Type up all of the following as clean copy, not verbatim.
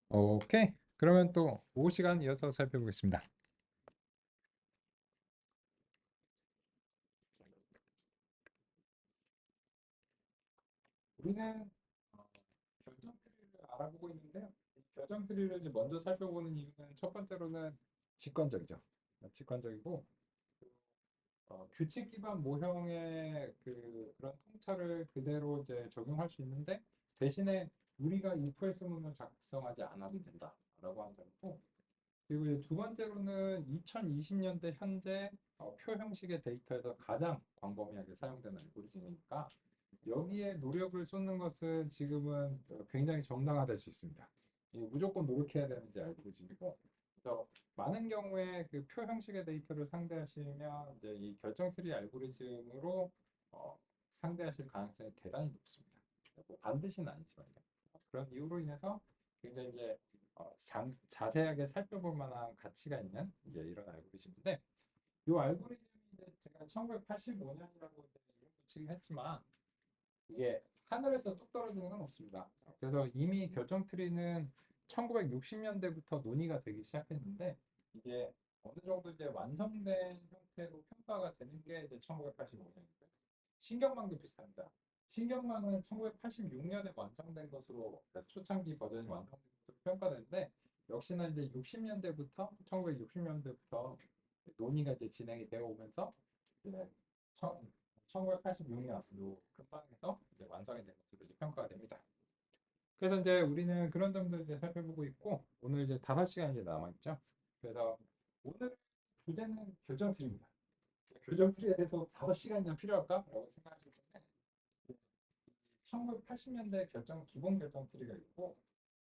오케이. 그러면 또 오후 시간 이어서 살펴보겠습니다. 우리는 결정 트리를 알아보고 있는데요. 이 결정 트리를 이제 먼저 살펴보는 이유는 첫 번째로는 직관적이죠. 직관적이고 규칙 기반 모형의 그런 통찰을 그대로 이제 적용할 수 있는데 대신에 우리가 if else 문을 작성하지 않아도 된다라고 하는 점이고 그리고 이제 두 번째로는 2020년대 현재 표 형식의 데이터에서 가장 광범위하게 사용되는 알고리즘이니까 여기에 노력을 쏟는 것은 지금은 굉장히 정당화될 수 있습니다. 무조건 노력해야 되는 이제 알고리즘이고, 그래서 많은 경우에 그 표 형식의 데이터를 상대하시면 이제 이 결정 트리 알고리즘으로 어, 상대하실 가능성이 대단히 높습니다. 뭐 반드시는 아니지만요. 그런 이유로 인해서 굉장히 이제 자세하게 살펴볼 만한 가치가 있는 이제 이런 알고리즘인데, 이 알고리즘이 이제 제가 1985년이라고 이름 붙이긴 했지만 이게 하늘에서 뚝 떨어지는 건 없습니다. 그래서 이미 결정 트리는 1960년대부터 논의가 되기 시작했는데 이게 어느 정도 이제 완성된 형태로 평가가 되는 게 이제 1985년이고요. 신경망도 비슷합니다. 신경망은 1986년에 완성된 것으로 그러니까 초창기 버전이 완성된 것으로 평가되는데 역시나 이제 60년대부터 1960년대부터 논의가 이제 진행이 되어 오면서 이제 1986년 요 근방에서 이제 완성이 된 것으로 이제 평가가 됩니다. 그래서 이제 우리는 그런 점들을 이제 살펴보고 있고 오늘 이제 5시간 이제 남아 있죠. 그래서 오늘 주제는 교정 트리입니다. 교정 트리에 대해서 5시간이나 필요할까라고 생각하실 텐데 1980년대 기본 결정 트리가 있고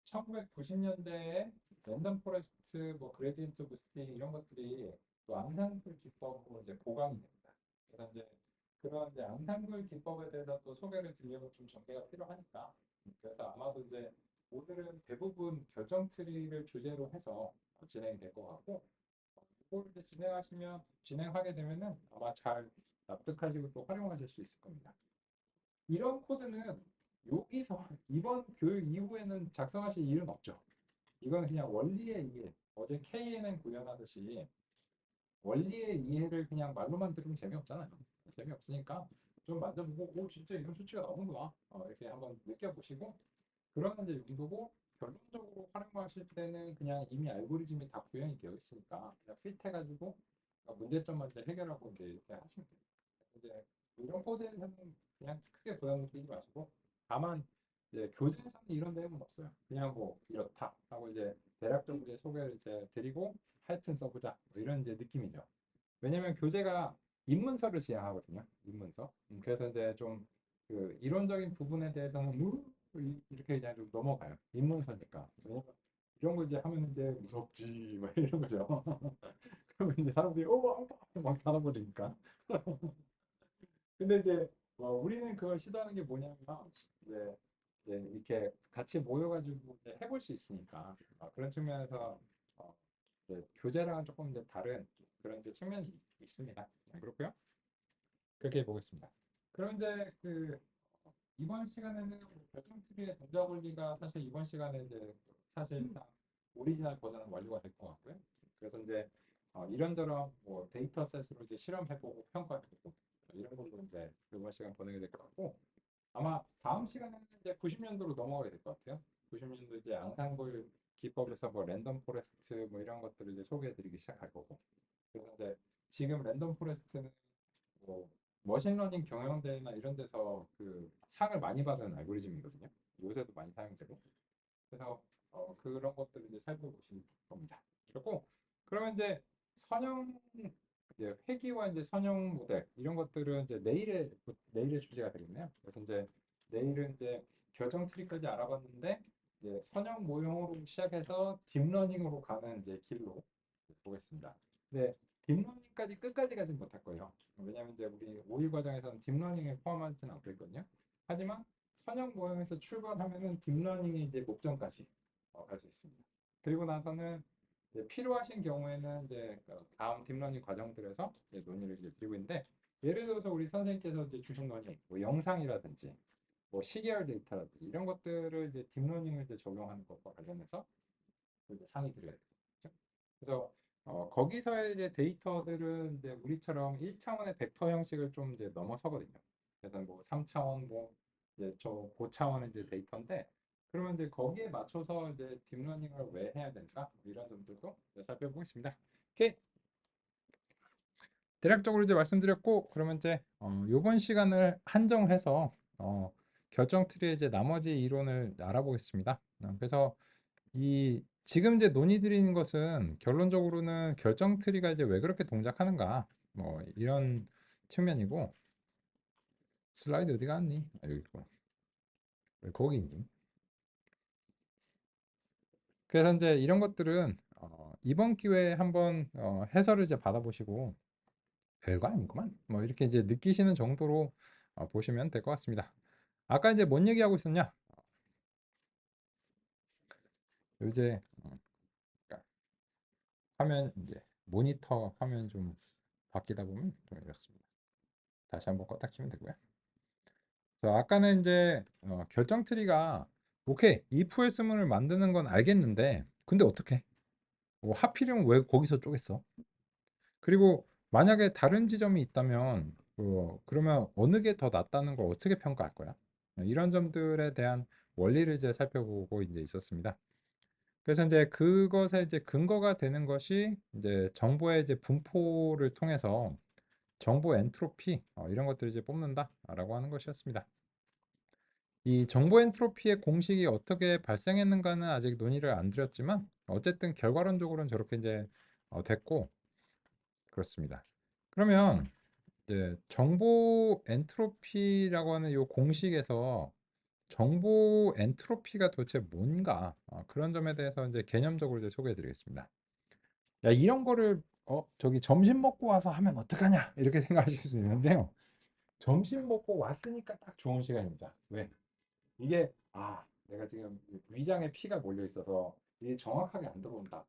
1990년대에 랜덤 포레스트, 뭐 그레디언트 부스팅 이런 것들이 또 앙상블 기법으로 이제 보강이 됩니다. 그래서 이제 그런 이제 앙상블 기법에 대해서 또 소개를 드리려면 좀 전개가 필요하니까 그래서 아마도 이제 오늘은 대부분 결정 트리를 주제로 해서 진행이 될 것 같고 이걸 이제 진행하게 되면은 아마 잘 납득하시고 또 활용하실 수 있을 겁니다. 이런 코드는 여기서 이번 교육 이후에는 작성하실 일은 없죠. 이건 그냥 원리의 이해. 어제 KNN 구현하듯이 원리의 이해를 그냥 말로만 들으면 재미없잖아요. 재미없으니까 좀 만져보고, 오, 진짜 이런 수치가 나오는구나. 이렇게 한번 느껴보시고, 그런 이제 용도고, 결론적으로 활용하실 때는 그냥 이미 알고리즘이 다 구현이 되어 있으니까, 그냥 핏해가지고, 문제점만 이제 해결하고 이제 이렇게 하시면 돼요. 이제 이런 코드에서는 그냥 크게 부담 느끼지 마시고, 다만, 이제 교재에서는 이런 내용은 없어요. 그냥 뭐, 이렇다 하고 이제 대략적으로 이제 소개를 이제 드리고, 하여튼 써보자. 뭐 이런 이제 느낌이죠. 왜냐면 교재가 입문서를 지향하거든요. 입문서. 그래서 이제 좀 그 이론적인 부분에 대해서는 이렇게 그냥 좀 넘어가요. 입문서니까. 왜냐면 이런 거 이제 하면 이제 무섭지 막 이런 거죠. 그러면 이제 사람들이 막 닫아버리니까. 근데 이제 우리는 그걸 시도하는 게 뭐냐면 이제 이렇게 같이 모여가지고 이제 해볼 수 있으니까 그런 측면에서 어, 이제 교재랑은 조금 이제 다른 그런 이제 측면이 있습니다. 그렇고요. 그렇게 해보겠습니다. 그럼 이제 이번 시간에는 결정 TV의 동작 원리가 사실 이번 시간에 이제 사실상 오리지널 버전은 완료가 될 것 같고요. 그래서 이제 이런저런 뭐 데이터셋으로 이제 실험해보고 평가해보고 이런 걸로 이제 이번 시간 보내게 될 것 같고 아마 다음 시간에는 이제 90년도로 넘어가게 될 것 같아요. 90년도 이제 앙상블 기법에서 뭐 랜덤 포레스트 뭐 이런 것들을 이제 소개해드리기 시작할 거고 그래서 이제 지금 랜덤 포레스트는 뭐 머신러닝 경영대회나 이런 데서 그 상을 많이 받은 알고리즘이거든요. 요새도 많이 사용되고. 그래서 그런 것들을 이제 살펴보실 겁니다. 그리고 그러면 이제 선형 이제 회귀와 이제 선형 모델 이런 것들은 이제 내일의 주제가 되겠네요. 그래서 이제 내일은 이제 결정 트리까지 알아봤는데 이제 선형 모형으로 시작해서 딥러닝으로 가는 이제 길로 보겠습니다. 근데 딥러닝까지 끝까지 가진 못할 거예요. 왜냐하면 이제 우리 5일 과정에서는 딥러닝에 포함하지는 않고 있거든요. 하지만 선형 모형에서 출발하면은 딥러닝이 이제 목적까지 갈 수 있습니다. 그리고 나서는 이제 필요하신 경우에는 이제 다음 딥러닝 과정들에서 이제 논의를 이제 드리고 있는데 예를 들어서 우리 선생님께서 이제 주신 논의, 뭐 영상이라든지 뭐 시계열 데이터라든지 이런 것들을 이제 딥러닝을 이제 적용하는 것과 관련해서 이제 상이 드려야 돼요. 그죠? 그래서 거기서의 이제 데이터들은 이제 우리처럼 1차원의 벡터 형식을 좀 이제 넘어서거든요. 그래서 뭐 3차원 뭐 이제 저 고차원의 이제 데이터인데 그러면 이제 거기에 맞춰서 이제 딥러닝을 왜 해야 될까? 뭐 이런 점들도 이제 살펴보겠습니다. 오케이. 대략적으로 이제 말씀드렸고 그러면 이제 요번 시간을 한정해서 결정 트리의 이제 나머지 이론을 알아보겠습니다. 그래서 이 지금 이제 논의드리는 것은 결론적으로는 결정 트리가 이제 왜 그렇게 동작하는가 뭐 이런 측면이고 슬라이드 어디 갔니? 아, 여기 있구나. 왜 거기 있니? 그래서 이제 이런 것들은 이번 기회에 한번 해설을 이제 받아보시고 별거 아니구만 뭐 이렇게 이제 느끼시는 정도로 보시면 될 것 같습니다. 아까 이제 뭔 얘기하고 있었냐? 이제 그러니까 화면 이제 모니터 화면 좀 바뀌다 보면 좀 이렇습니다. 다시 한번 껐다 키면 되고요. 자, 아까는 이제 결정 트리가 오케이 if else 문을 만드는 건 알겠는데 근데 어떻게? 하필이면 왜 거기서 쪼갰어? 그리고 만약에 다른 지점이 있다면 그러면 어느 게 더 낫다는 걸 어떻게 평가할 거야? 이런 점들에 대한 원리를 이제 살펴보고 이제 있었습니다. 그래서 이제 그것에 이제 근거가 되는 것이 이제 정보의 이제 분포를 통해서 정보 엔트로피 이런 것들을 이제 뽑는다라고 하는 것이었습니다. 이 정보 엔트로피의 공식이 어떻게 발생했는가는 아직 논의를 안 드렸지만 어쨌든 결과론적으로는 저렇게 이제 됐고 그렇습니다. 그러면 이제 정보 엔트로피라고 하는 이 공식에서 정보 엔트로피가 도대체 뭔가 그런 점에 대해서 이제 개념적으로 이제 소개해 드리겠습니다. 야, 이런 거를 저기 점심 먹고 와서 하면 어떡하냐 이렇게 생각하실 수 있는데요. 점심 먹고 왔으니까 딱 좋은 시간입니다. 왜? 이게 내가 지금 위장에 피가 몰려 있어서 이게 정확하게 안 들어온다.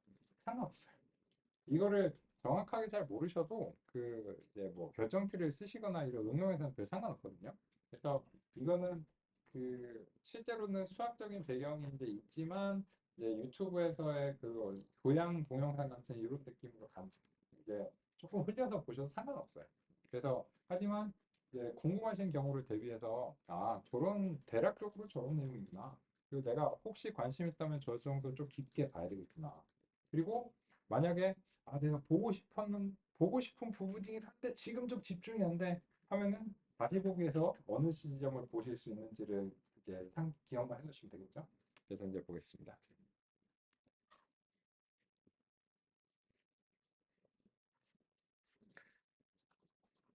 상관없어요. 이거를 정확하게 잘 모르셔도 그 이제 뭐 결정티를 쓰시거나 이런 응용에서는 별 상관없거든요. 그래서 이거는 그 실제로는 수학적인 배경이 이제 있지만 이제 유튜브에서의 그 교양 동영상 같은 이런 느낌으로 이제 조금 흘려서 보셔도 상관없어요. 그래서 하지만 이제 궁금하신 경우를 대비해서 저런 대략적으로 저런 내용이구나. 그리고 내가 혹시 관심 있다면 저 정도 좀 깊게 봐야 되겠구나. 그리고 만약에 내가 보고 싶은 부분이긴 한데 지금 좀 집중이 안 돼 하면은 다시 보기에서 어느 지점을 보실 수 있는지를 이제 기억만 해두시면 되겠죠. 그래서 이제 보겠습니다.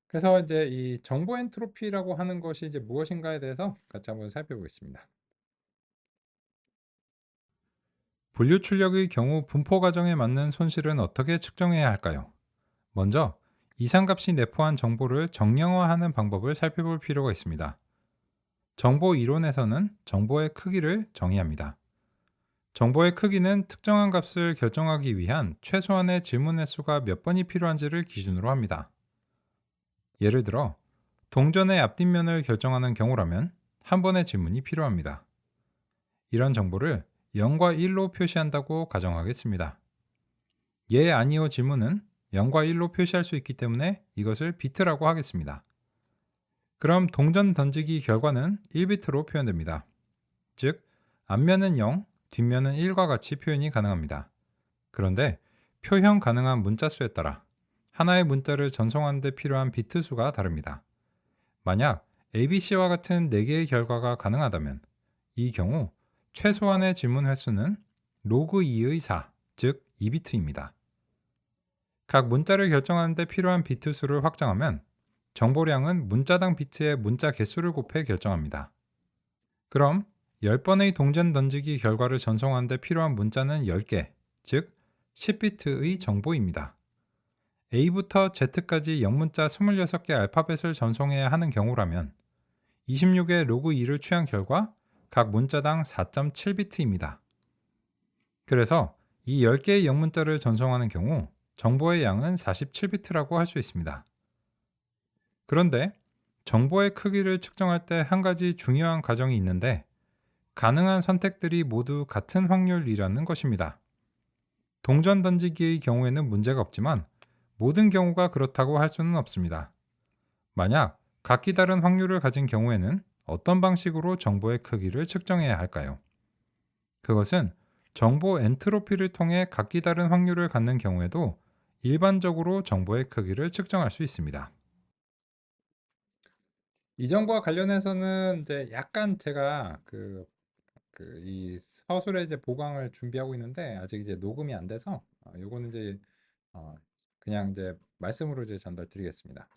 그래서 이제 이 정보 엔트로피라고 하는 것이 이제 무엇인가에 대해서 같이 한번 살펴보겠습니다. 분류 출력의 경우 분포 과정에 맞는 손실은 어떻게 측정해야 할까요? 먼저 이상값이 내포한 정보를 정량화하는 방법을 살펴볼 필요가 있습니다. 정보 이론에서는 정보의 크기를 정의합니다. 정보의 크기는 특정한 값을 결정하기 위한 최소한의 질문 횟수가 몇 번이 필요한지를 기준으로 합니다. 예를 들어 동전의 앞뒷면을 결정하는 경우라면 한 번의 질문이 필요합니다. 이런 정보를 0과 1로 표시한다고 가정하겠습니다. 예 아니오 질문은 0과 1로 표시할 수 있기 때문에 이것을 비트라고 하겠습니다. 그럼 동전 던지기 결과는 1비트로 표현됩니다. 즉 앞면은 0, 뒷면은 1과 같이 표현이 가능합니다. 그런데 표현 가능한 문자 수에 따라 하나의 문자를 전송하는 데 필요한 비트 수가 다릅니다. 만약 ABC와 같은 4개의 결과가 가능하다면 이 경우 최소한의 질문 횟수는 로그 2의 4, 즉 2비트입니다. 각 문자를 결정하는 데 필요한 비트 수를 확장하면 정보량은 문자당 비트의 문자 개수를 곱해 결정합니다. 그럼 10번의 동전 던지기 결과를 전송하는 데 필요한 문자는 10개, 즉 10비트의 정보입니다. A부터 Z까지 영문자 26개 알파벳을 전송해야 하는 경우라면 26의 로그 2를 취한 결과 각 문자당 4.7비트입니다. 그래서 이 10개의 영문자를 전송하는 경우 정보의 양은 47비트라고 할 수 있습니다. 그런데 정보의 크기를 측정할 때 한 가지 중요한 가정이 있는데 가능한 선택들이 모두 같은 확률이라는 것입니다. 동전 던지기의 경우에는 문제가 없지만 모든 경우가 그렇다고 할 수는 없습니다. 만약 각기 다른 확률을 가진 경우에는 어떤 방식으로 정보의 크기를 측정해야 할까요? 그것은 정보 엔트로피를 통해 각기 다른 확률을 갖는 경우에도 일반적으로 정보의 크기를 측정할 수 있습니다. 이전과 관련해서는 이제 약간 제가 이 서술의 이제 보강을 준비하고 있는데 아직 이제 녹음이 안 돼서 요거는 이제 어, 그냥 이제 말씀으로 이제 전달드리겠습니다.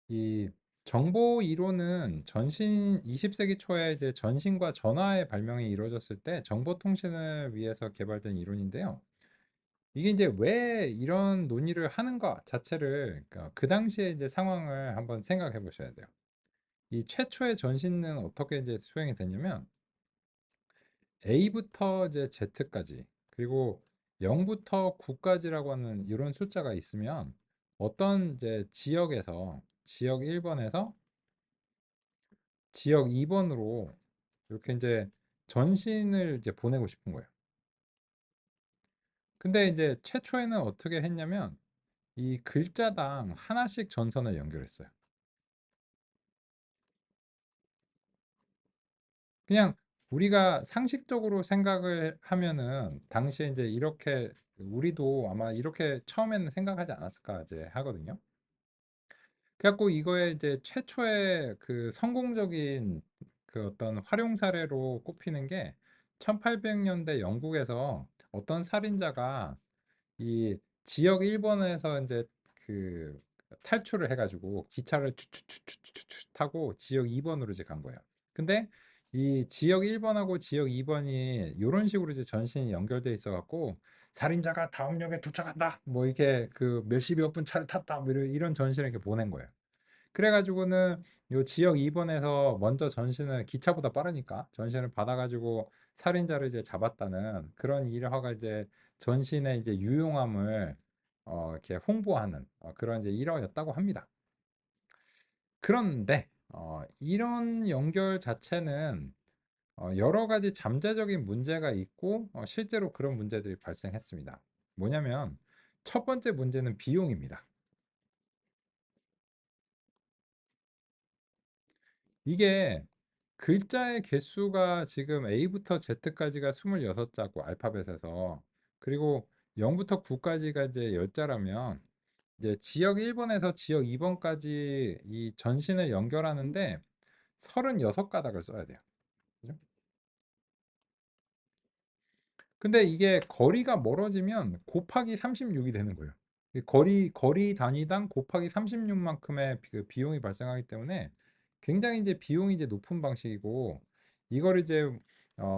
이 정보 이론은 전신 20세기 초에 이제 전신과 전화의 발명이 이루어졌을 때 정보 통신을 위해서 개발된 이론인데요. 이게 이제 왜 이런 논의를 하는가 자체를 그 당시에 이제 상황을 한번 생각해 보셔야 돼요. 이 최초의 전신은 어떻게 이제 수행이 됐냐면 A부터 이제 Z까지 그리고 0부터 9까지라고 하는 이런 숫자가 있으면 어떤 이제 지역에서 지역 1번에서 지역 2번으로 이렇게 이제 전신을 이제 보내고 싶은 거예요. 근데 이제 최초에는 어떻게 했냐면 이 글자당 하나씩 전선을 연결했어요. 그냥 우리가 상식적으로 생각을 하면은 당시에 이제 이렇게 우리도 아마 이렇게 처음에는 생각하지 않았을까 이제 하거든요. 그래갖고 이거에 이제 최초의 그 성공적인 그 어떤 활용 사례로 꼽히는 게 1800년대 영국에서 어떤 살인자가 이 지역 1번에서 이제 그 탈출을 해가지고 기차를 추추추추추추 타고 지역 2번으로 이제 간 거예요. 근데 이 지역 1번하고 지역 2번이 이런 식으로 이제 전신이 연결돼 있어갖고 살인자가 다음 역에 도착한다. 뭐 이렇게 그 몇십여 분 차를 탔다. 뭐 이런 전신을 이렇게 보낸 거예요. 그래가지고는 요 지역 2번에서 먼저 전신을 기차보다 빠르니까 전신을 받아가지고 살인자를 이제 잡았다는 그런 일화가 이제 전신의 이제 유용함을 이렇게 홍보하는 그런 이제 일화였다고 합니다. 그런데 이런 연결 자체는 여러 가지 잠재적인 문제가 있고 실제로 그런 문제들이 발생했습니다. 뭐냐면 첫 번째 문제는 비용입니다. 이게 글자의 개수가 지금 A부터 Z까지가 26자고 알파벳에서 그리고 0부터 9까지가 이제 10자라면 이제 지역 1번에서 지역 2번까지 이 전신을 연결하는데 36가닥을 써야 돼요. 그죠? 근데 이게 거리가 멀어지면 곱하기 36이 되는 거예요. 이 거리 단위당 곱하기 36만큼의 그 비용이 발생하기 때문에 굉장히 이제 비용이 이제 높은 방식이고 이걸 이제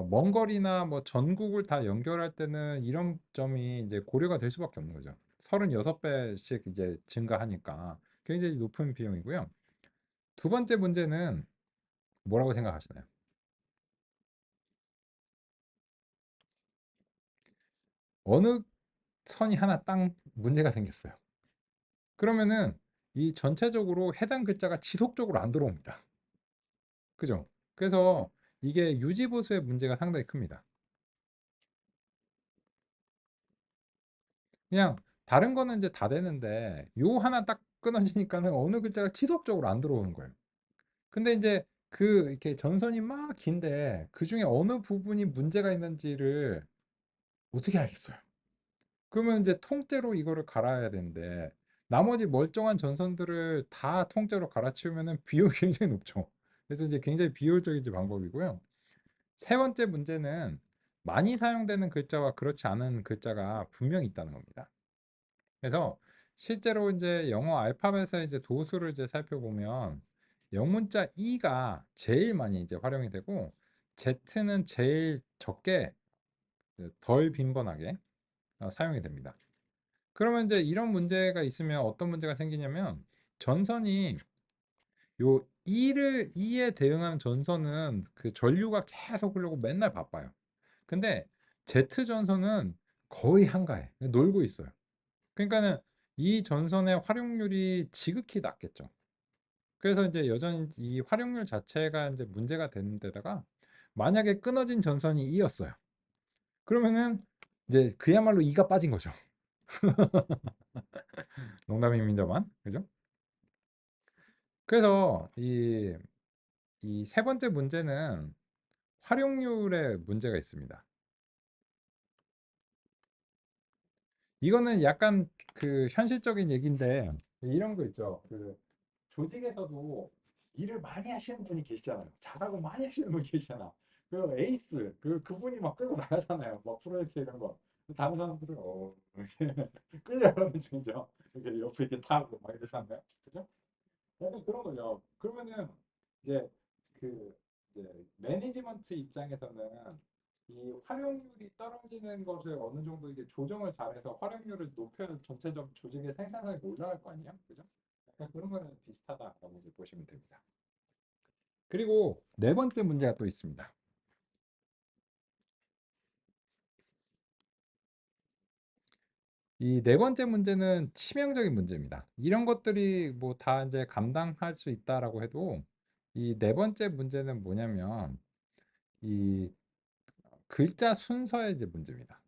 먼 거리나 뭐 전국을 다 연결할 때는 이런 점이 이제 고려가 될 수밖에 없는 거죠. 36배씩 이제 증가하니까 굉장히 높은 비용이고요. 두 번째 문제는 뭐라고 생각하시나요? 어느 선이 하나 딱 문제가 생겼어요. 그러면은 이 전체적으로 해당 글자가 지속적으로 안 들어옵니다. 그죠? 그래서 이게 유지보수의 문제가 상당히 큽니다. 그냥 다른 거는 이제 다 되는데 요 하나 딱 끊어지니까는 어느 글자가 지속적으로 안 들어오는 거예요. 근데 이제 그 이렇게 전선이 막 긴데 그 중에 어느 부분이 문제가 있는지를 어떻게 알겠어요? 그러면 이제 통째로 이거를 갈아야 되는데 나머지 멀쩡한 전선들을 다 통째로 갈아치우면은 비용이 굉장히 높죠. 그래서 이제 굉장히 비효율적인 이제 방법이고요. 세 번째 문제는 많이 사용되는 글자와 그렇지 않은 글자가 분명히 있다는 겁니다. 그래서 실제로 이제 영어 알파벳의 이제 도수를 이제 살펴보면 영문자 E가 제일 많이 이제 활용이 되고 Z는 제일 적게 덜 빈번하게 사용이 됩니다. 그러면 이제 이런 문제가 있으면 어떤 문제가 생기냐면 전선이 요 E에 대응하는 전선은 그 전류가 계속 흐르고 맨날 바빠요. 근데 Z 전선은 거의 한가해. 놀고 있어요. 그러니까는 이 전선의 활용률이 지극히 낮겠죠. 그래서 이제 여전히 이 활용률 자체가 이제 문제가 되는 데다가 만약에 끊어진 전선이 E였어요. 그러면은 이제 그야말로 이가 빠진 거죠. 농담입니다만, 그죠? 그래서 이 세 번째 문제는 활용률에 문제가 있습니다. 이거는 약간 그 현실적인 얘기인데 이런 거 있죠. 그 조직에서도 일을 많이 하시는 분이 계시잖아요. 잘하고 많이 하시는 분이 계시잖아. 그 에이스 그분이 막 끌고 나가잖아요. 막 프로젝트 이런 거. 다른 사람들은 끌려가는 중이죠. 이렇게 옆에 이렇게 타고 막 이러잖아요. 그죠? 약간 그런 거죠. 그러면은 이제 그 이제 매니지먼트 입장에서는 이 활용률이 떨어지는 것을 어느 정도 이게 조정을 잘해서 활용률을 높여서 전체적 조직의 생산성이 올라갈 거 아니에요, 그죠? 약간 그런 거는 비슷하다라고 이제 보시면 됩니다. 그리고 네 번째 문제가 또 있습니다. 이 네 번째 문제는 치명적인 문제입니다. 이런 것들이 뭐 다 이제 감당할 수 있다라고 해도 이 네 번째 문제는 뭐냐면 이 글자 순서의 이제 문제입니다.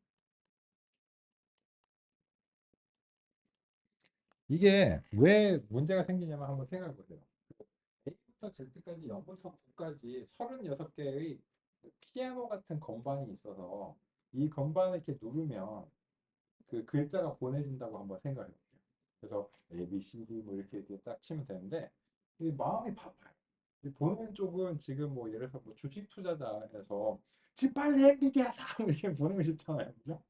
이게 왜 문제가 생기냐면 한번 생각해 보세요. A부터 Z까지 0부터 9까지 36개의 피아노 같은 건반이 있어서 이 건반을 이렇게 누르면 그 글자가 보내진다고 한번 생각해 볼게요. 그래서 A, B, C, D 뭐 이렇게 딱 치면 되는데 이 마음이 바빠요. 이 보내는 쪽은 지금 뭐 예를 들어서 뭐 주식 투자자에서 지금 빨리 엔비디아 사 이렇게 보내고 싶잖아요. 그죠?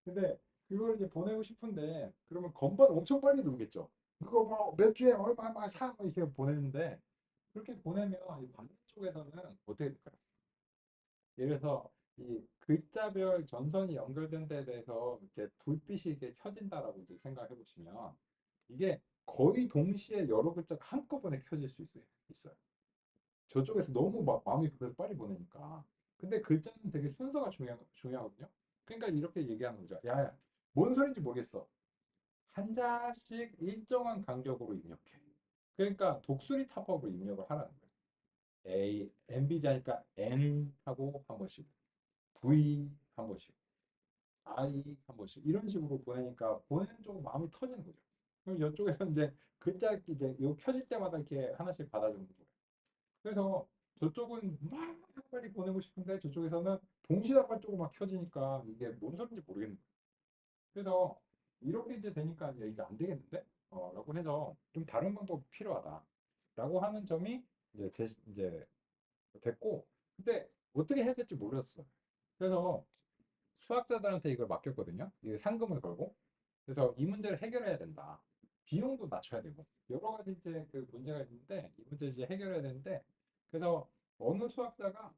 근데 그걸 이제 보내고 싶은데 그러면 건반 엄청 빨리 누르겠죠. 그거 뭐 몇 주에 얼마 사 이렇게 보내는데 그렇게 보내면 이 반대쪽에서는 어떻게 될까요? 예를 들어서 이 글자별 전선이 연결된 데에 대해서 이렇게 불빛이 이렇게 켜진다라고 이제 생각해 보시면 이게 거의 동시에 여러 글자가 한꺼번에 켜질 수 있어요. 저쪽에서 너무 막 마음이 급해서 빨리 보내니까. 근데 글자는 되게 순서가 중요하거든요. 그러니까 이렇게 얘기하는 거죠. 야, 뭔 소리인지 모르겠어. 한 자씩 일정한 간격으로 입력해. 그러니까 독수리 타법을 입력을 하라는 거예요. A, MB자니까 N 하고 한 번씩, V 한 번씩, I 한 번씩 이런 식으로 보내니까 보내는 쪽은 마음이 터지는 거죠. 그럼 이쪽에서 이제 글자 이제 요 켜질 때마다 이렇게 하나씩 받아주는 거예요. 그래서 저쪽은 막 빨리 보내고 싶은데 저쪽에서는 동시다발적으로 막 켜지니까 이게 뭔 소리인지 모르겠는 거예요. 그래서 이렇게 이제 되니까 이제 안 되겠는데? 라고 해서 좀 다른 방법이 필요하다라고 하는 점이 이제 됐고, 근데 어떻게 해야 될지 몰랐어요. 그래서 수학자들한테 이걸 맡겼거든요. 이게 상금을 걸고. 그래서 이 문제를 해결해야 된다. 비용도 낮춰야 되고 여러 가지 이제 그 문제가 있는데 이 문제 이제 해결해야 되는데 그래서 어느 수학자가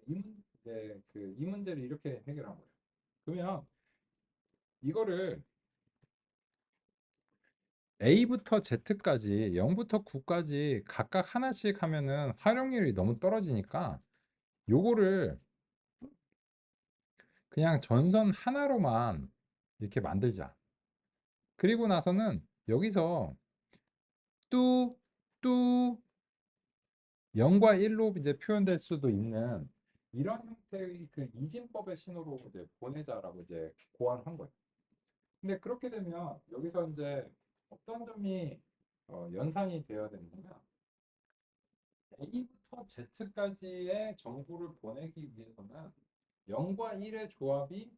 이 문제를 이렇게 해결한 거예요. 그러면 이거를 A부터 Z까지 0부터 9까지 각각 하나씩 하면은 활용률이 너무 떨어지니까 요거를 그냥 전선 하나로만 이렇게 만들자. 그리고 나서는 여기서 뚜, 뚜, 0과 1로 이제 표현될 수도 있는 이런 형태의 그 이진법의 신호로 이제 보내자라고 이제 고안한 거예요. 근데 그렇게 되면 여기서 이제 어떤 점이 연상이 되어야 되느냐? A부터 Z까지의 정보를 보내기 위해서는 0과 1의 조합이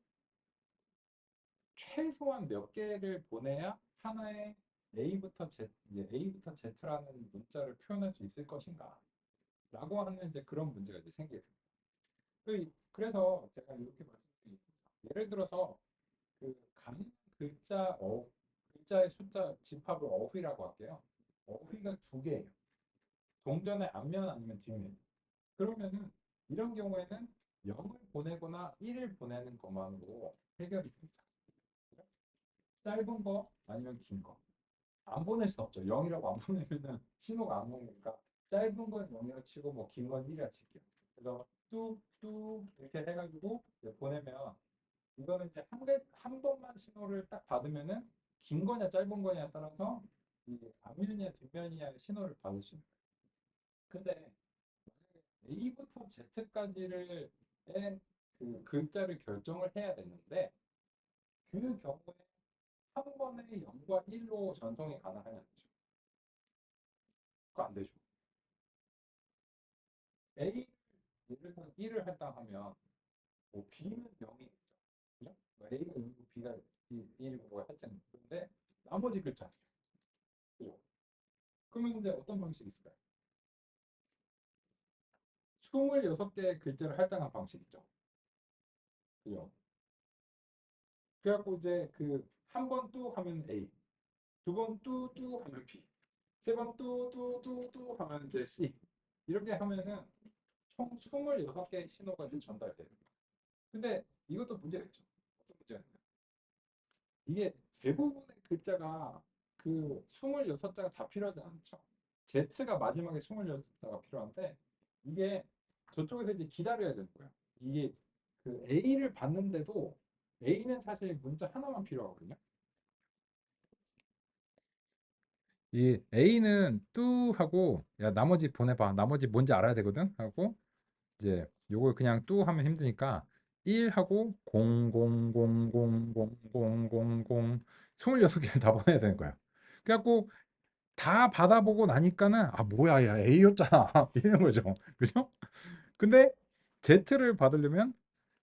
최소한 몇 개를 보내야 하나의 A부터 Z, 이제 A부터 Z라는 문자를 표현할 수 있을 것인가? 라고 하는 이제 그런 문제가 이제 생기게 됩니다. 그래서 제가 이렇게 말씀드립니다. 예를 들어서 그 글자의 숫자 집합을 어휘라고 할게요. 어휘가 두 개예요. 동전의 앞면 아니면 뒷면. 그러면은 이런 경우에는 0을 보내거나 1을 보내는 것만으로 해결이 됩니다. 짧은 거 아니면 긴 거. 안 보낼 수 없죠. 0이라고 안 보내면은 신호가 안 오니까 짧은 건 0이라 치고 뭐 긴 건 1이라 칠게요. 그래서 뚝뚝 이렇게 해가지고 보내면 이거는 이제 한 번만 신호를 딱 받으면은 긴 거냐 짧은 거냐에 따라서 이 앞면이냐 뒷면이냐의 신호를 받을 수 있는 거예요. 근데 A부터 Z까지를 그 글자를 결정을 해야 되는데 그 경우에 한 번에 0과 1로 전송이 가능하냐 안 되죠. 그거 안 되죠. A 예를 들어 1을 할당하면 뭐 B는 0이겠죠. 그죠? 뭐 A가 0이고 B가 1이고 뭐 하여튼 그런데 나머지 글자 그죠? 그러면 이제 어떤 방식이 있을까요? 26개의 글자를 할당한 방식 있죠. 그죠? 그래갖고 이제 그 한 번 뚜 하면 A, 두 번 뚜 하면 B, 세 번 뚜 하면 이제 C. 이렇게 하면은 총 26개의 신호가 이제 전달돼요. 근데 이것도 문제가 있죠. 어떤 문제가 있냐? 이게 대부분의 글자가 그 26자가 다 필요하지 않죠. Z가 마지막에 26자가 필요한데 이게 저쪽에서 이제 기다려야 되는 거예요. 이게 그 A를 받는데도 A는 사실 문자 하나만 필요하거든요. 이 A는 뚜 하고 야 나머지 보내봐. 나머지 뭔지 알아야 되거든. 하고 이제 요걸 그냥 뚜 하면 힘드니까 1 하고 00000000 26개를 다 보내야 되는 거야. 그래갖고 다 받아보고 나니까는 아 뭐야 야 A였잖아 이런 거죠. 그죠? 근데 Z를 받으려면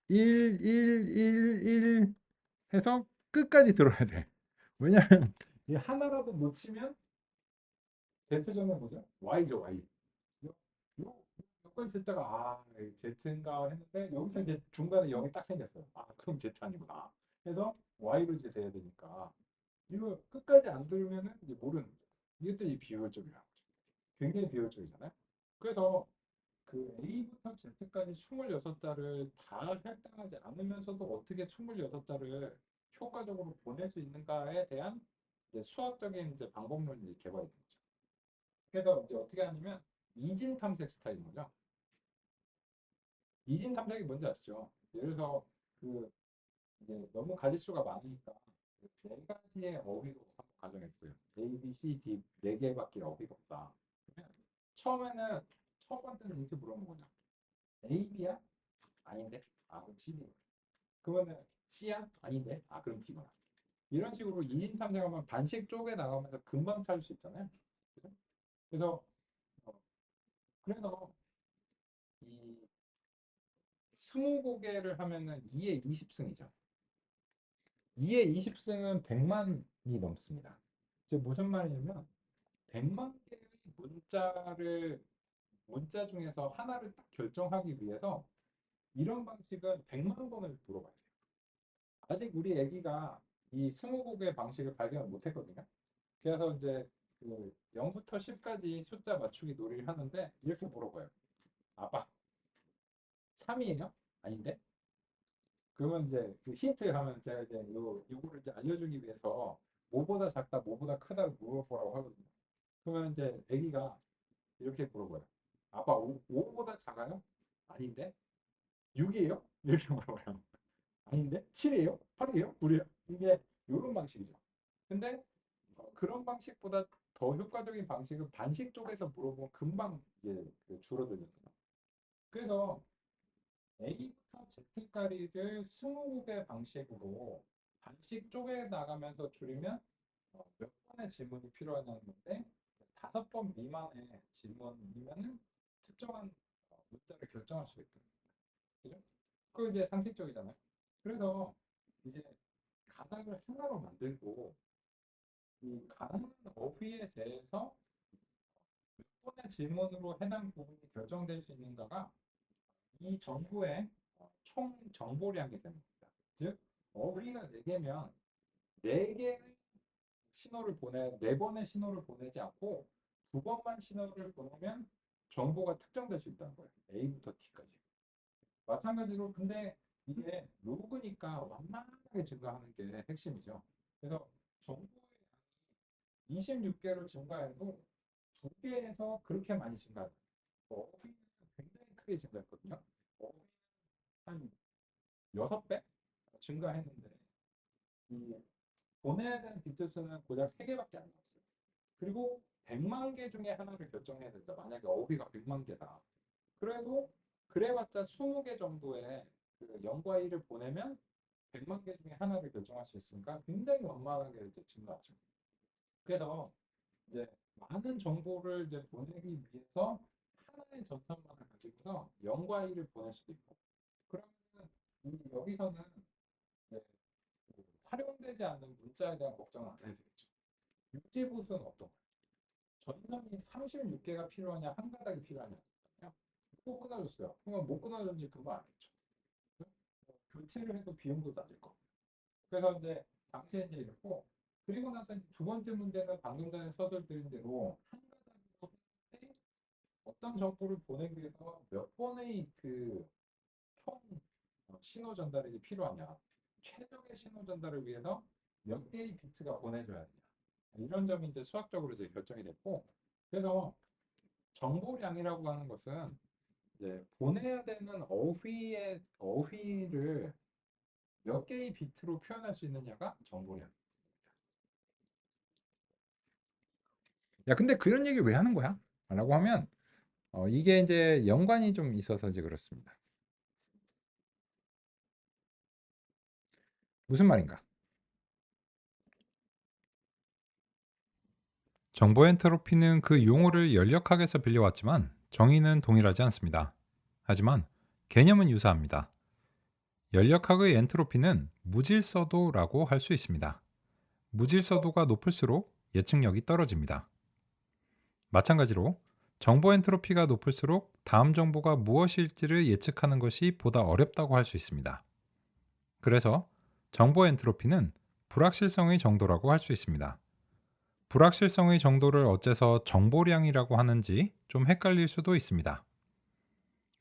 1 해서 끝까지 들어야 돼. 왜냐면 이 하나라도 놓치면 Z점은 뭐죠? Y죠 Y. 요, 요건 듣다가 아 Z인가 했는데 여기서 이제 중간에 0이 딱 생겼어요. 아 그럼 Z 아니구나. 그래서 Y로 이제 돼야 되니까 이거 끝까지 안 들으면은 이제 모르는 거죠. 이것도 이 비효율적이라는 거죠. 굉장히 비효율적이잖아요. 그래서 그 A부터 Z까지 26자를 다 할당하지 않으면서도 어떻게 26자를 효과적으로 보낼 수 있는가에 대한 이제 수학적인 이제 방법론이 개발이 된 거죠. 그래서 이제 어떻게 하냐면 이진 탐색 스타일인 거죠. 이진 탐색이 뭔지 아시죠? 예를 들어서 그 이제 너무 가짓수가 많으니까 네 가지의 어휘로 한번 가정했어요. A, B, C, D 네 개밖에 어휘가 없다. 그러면 처음에는 첫 번째는 이렇게 물어보는 거냐? A, B야? 아닌데? 아 그럼 C, D. 그러면은 C야? 아닌데? 아 그럼 D구나. 이런 식으로 이인 탐색하면 반씩 쪼개 나가면서 금방 찾을 수 있잖아요. 그죠? 그래서 어, 그래서 이 20개를 하면은 2의 20승이죠. 2의 20승은 100만이 넘습니다. 즉 무슨 말이냐면 100만 개의 문자 중에서 하나를 딱 결정하기 위해서 이런 방식은 100만 번을 물어봐야 돼요. 아직 우리 애기가 이 20곡의 방식을 발견을 못했거든요. 그래서 이제 그 0부터 10까지 숫자 맞추기 놀이를 하는데 이렇게 물어봐요. 아빠 3이에요? 아닌데? 그러면 이제 그 힌트 하면 제가 이제 요거를 이제 알려주기 위해서 뭐보다 작다, 뭐보다 크다를 물어보라고 하거든요. 그러면 이제 아기가 이렇게 물어봐요. 아빠 5보다 작아요? 아닌데? 6이에요? 이렇게 물어봐요. 아닌데? 7이에요? 8이에요? 9이에요? 이게 이런 방식이죠. 근데 그런 방식보다 더 효과적인 방식은 반식 쪽에서 물어보면 금방 이제 그 줄어들거든요. 그래서 A부터 Z까지를 20개 방식으로 반씩 쪼개 나가면서 줄이면 몇 번의 질문이 필요하냐는 건데 5번 미만의 질문이면은 특정한 문자를 결정할 수 있다. 그죠? 그거 이제 상식적이잖아요. 그래서 이제 가닥을 하나로 만들고 이 가능한 어휘에 대해서 몇 번의 질문으로 해당 부분이 결정될 수 있는가가 이 정보의 총 정보량이 됩니다. 즉 어휘가 4개면 4개의 신호를 보내 4번의 신호를 보내지 않고 2번만 신호를 보내면 정보가 특정될 수 있다는 거예요. A부터 T까지. 마찬가지로 근데 이게 로그니까 완만하게 증가하는 게 핵심이죠. 그래서 정보의 양이 26개로 증가해도 2개에서 그렇게 많이 증가해요. 어휘는 굉장히 크게 증가했거든요. 어휘는 한 6배 증가했는데 이 보내야 되는 비트 수는 고작 3개밖에 안 나왔어요. 그리고 100만 개 중에 하나를 결정해야 된다. 만약에 어휘가 100만 개다. 그래도 그래봤자 20개 정도의 그 0과 1을 보내면 100만 개 중에 하나를 결정할 수 있으니까 굉장히 완만하게 이제 증가하죠. 그래서 이제 많은 정보를 이제 보내기 위해서 하나의 전선만을 가지고서 0과 1을 보낼 수도 있고, 그러면 여기서는 이제 그 활용되지 않는 문자에 대한 걱정은 안 해도 되겠죠. 유지보수는 어떤가요? 전선이 36개가 필요하냐, 한 가닥이 필요하냐. 못 끊어줬어요. 그러면 못 끊어줬는지 금방 알겠죠. 교체를 해도 비용도 낮을 거고. 그래서 이제 당시에 이제 이랬고, 그리고 나서 이제 두 번째 문제는 방금 전에 서술 드린 대로 한 가닥으로 어떤 정보를 보내기 위해서 몇 번의 그 총 신호 전달이 필요하냐, 최적의 신호 전달을 위해서 몇 개의 비트가 보내줘야 되냐, 이런 점이 이제 수학적으로 이제 결정이 됐고, 그래서 정보량이라고 하는 것은 이제 보내야 되는 어휘를 몇 개의 비트로 표현할 수 있느냐가 정보량. 야, 근데 그런 얘기를 왜 하는 거야? 라고 하면 이게 이제 연관이 좀 있어서 이제 그렇습니다. 무슨 말인가? 정보 엔트로피는 그 용어를 열역학에서 빌려왔지만 정의는 동일하지 않습니다. 하지만 개념은 유사합니다. 열역학의 엔트로피는 무질서도라고 할 수 있습니다. 무질서도가 높을수록 예측력이 떨어집니다. 마찬가지로 정보 엔트로피가 높을수록 다음 정보가 무엇일지를 예측하는 것이 보다 어렵다고 할 수 있습니다. 그래서 정보 엔트로피는 불확실성의 정도라고 할 수 있습니다. 불확실성의 정도를 어째서 정보량이라고 하는지 좀 헷갈릴 수도 있습니다.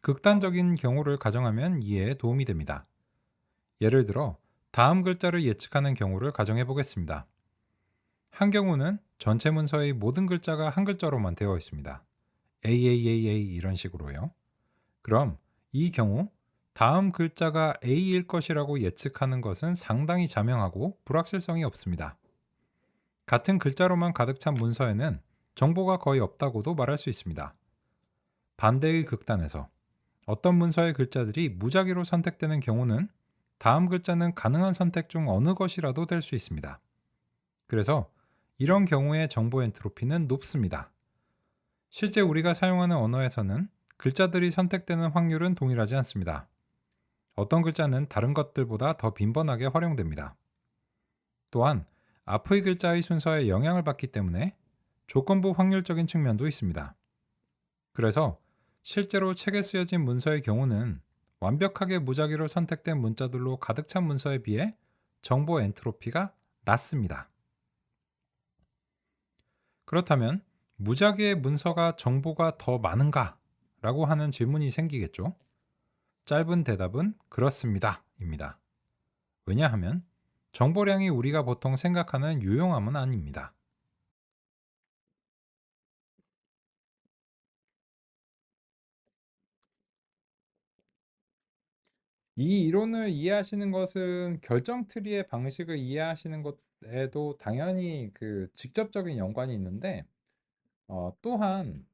극단적인 경우를 가정하면 이해에 도움이 됩니다. 예를 들어 다음 글자를 예측하는 경우를 가정해 보겠습니다. 한 경우는 전체 문서의 모든 글자가 한 글자로만 되어 있습니다. AAAA 이런 식으로요. 그럼 이 경우 다음 글자가 A일 것이라고 예측하는 것은 상당히 자명하고 불확실성이 없습니다. 같은 글자로만 가득 찬 문서에는 정보가 거의 없다고도 말할 수 있습니다. 반대의 극단에서 어떤 문서의 글자들이 무작위로 선택되는 경우는 다음 글자는 가능한 선택 중 어느 것이라도 될 수 있습니다. 그래서 이런 경우의 정보 엔트로피는 높습니다. 실제 우리가 사용하는 언어에서는 글자들이 선택되는 확률은 동일하지 않습니다. 어떤 글자는 다른 것들보다 더 빈번하게 활용됩니다. 또한 앞의 글자의 순서에 영향을 받기 때문에 조건부 확률적인 측면도 있습니다. 그래서 실제로 책에 쓰여진 문서의 경우는 완벽하게 무작위로 선택된 문자들로 가득 찬 문서에 비해 정보 엔트로피가 낮습니다. 그렇다면 무작위의 문서가 정보가 더 많은가? 라고 하는 질문이 생기겠죠. 짧은 대답은 그렇습니다. 입니다. 왜냐하면 정보량이 우리가 보통 생각하는 유용함은 아닙니다. 이 이론을 이해하시는 것은 결정 트리의 방식을 이해하시는 것에도 당연히 그 직접적인 연관이 있는데, 또한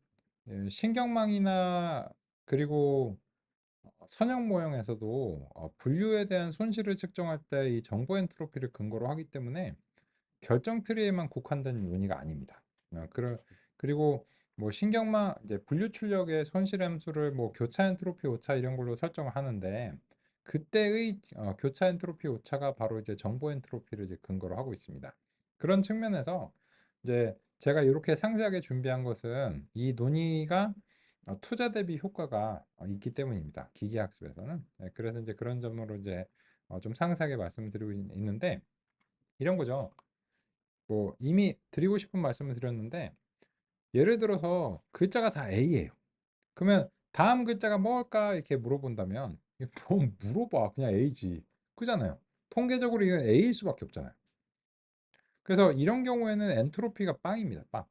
신경망이나 그리고 선형 모형에서도 분류에 대한 손실을 측정할 때 이 정보 엔트로피를 근거로 하기 때문에 결정 트리에만 국한된 논의가 아닙니다. 그리고 뭐 신경망 이제 분류 출력의 손실 함수를 뭐 교차 엔트로피 오차 이런 걸로 설정을 하는데, 그때의 교차 엔트로피 오차가 바로 이제 정보 엔트로피를 이제 근거로 하고 있습니다. 그런 측면에서 이제 제가 이렇게 상세하게 준비한 것은 이 논의가 투자 대비 효과가 있기 때문입니다. 기계학습에서는. 네, 그래서 이제 그런 점으로 이제 좀 상세하게 말씀드리고 있는데, 이런 거죠. 뭐 이미 드리고 싶은 말씀을 드렸는데, 예를 들어서 글자가 다 A예요. 그러면 다음 글자가 뭘까 이렇게 물어본다면 이거 뭐 물어봐, 그냥 A지. 그잖아요. 통계적으로 이건 A일 수밖에 없잖아요. 그래서 이런 경우에는 엔트로피가 빵입니다. 빵.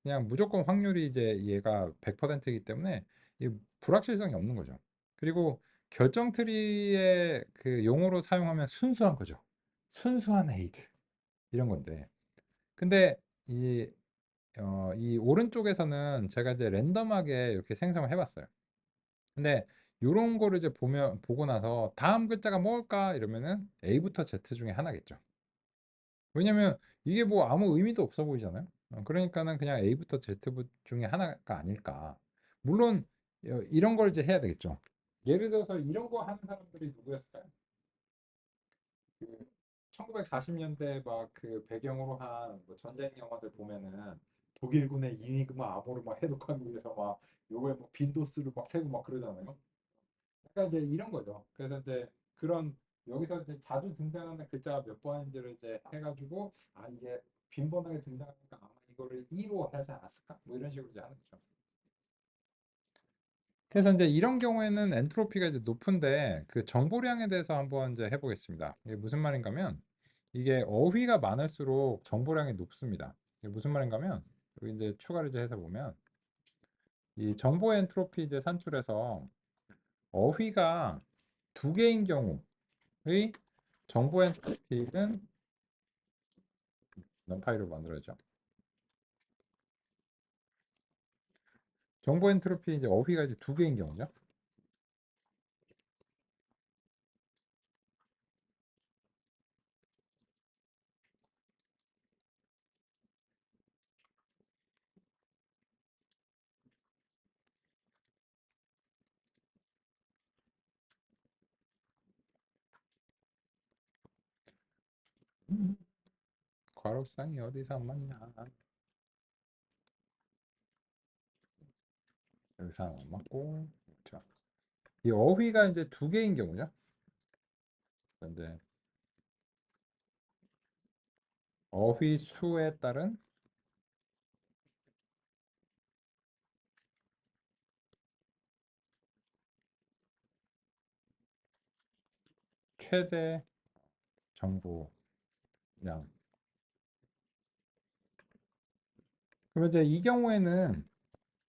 그냥 무조건 확률이 이제 얘가 100%이기 때문에 이 불확실성이 없는 거죠. 그리고 결정 트리의 그 용어로 사용하면 순수한 거죠. 순수한 A들 이런 건데. 근데 이 오른쪽에서는 제가 이제 랜덤하게 이렇게 생성을 해봤어요. 근데 요런 거를 이제 보고 나서 다음 글자가 뭘까 이러면은 A부터 Z 중에 하나겠죠. 왜냐면 이게 뭐 아무 의미도 없어 보이잖아요. 그러니까는 그냥 A부터 Z 중에 하나가 아닐까. 물론 이런 걸 이제 해야 되겠죠. 예를 들어서 이런 거 하는 사람들이 누구였을까요? 그 1940년대 막 그 배경으로 한 뭐 전쟁 영화들 보면은 독일군의 이니그마 암호를 막 해독하기 위해서 막 요거에 뭐 빈도수를 막 세고 막 그러잖아요. 약간 이제 이런 거죠. 그래서 이제 그런 여기서 이제 자주 등장하는 글자가 몇 번인지를 이제 해가지고 아 이게 빈번하게 등장하니까 아마 이거를 2로 하지 않았을까? 뭐 이런 식으로 이제 하는 거죠. 그래서 이제 이런 경우에는 엔트로피가 이제 높은데 그 정보량에 대해서 한번 이제 해보겠습니다. 이게 무슨 말인가면 이게 어휘가 많을수록 정보량이 높습니다. 이게 무슨 말인가면 여기 이제 추가를 이제 해서 보면 이 정보 엔트로피 이제 산출에서 어휘가 두 개인 경우의 정보 엔트로피는 넘파이로 만들어야죠. 정보 엔트로피 이제 어휘가 이제 두 개인 경우죠. 괄호쌍이 어디서 안 맞냐? 여기서 안 맞고, 그렇죠. 이 어휘가 이제 두 개인 경우죠. 근데 어휘 수에 따른 최대 정보량. 그러면 이제 이 경우에는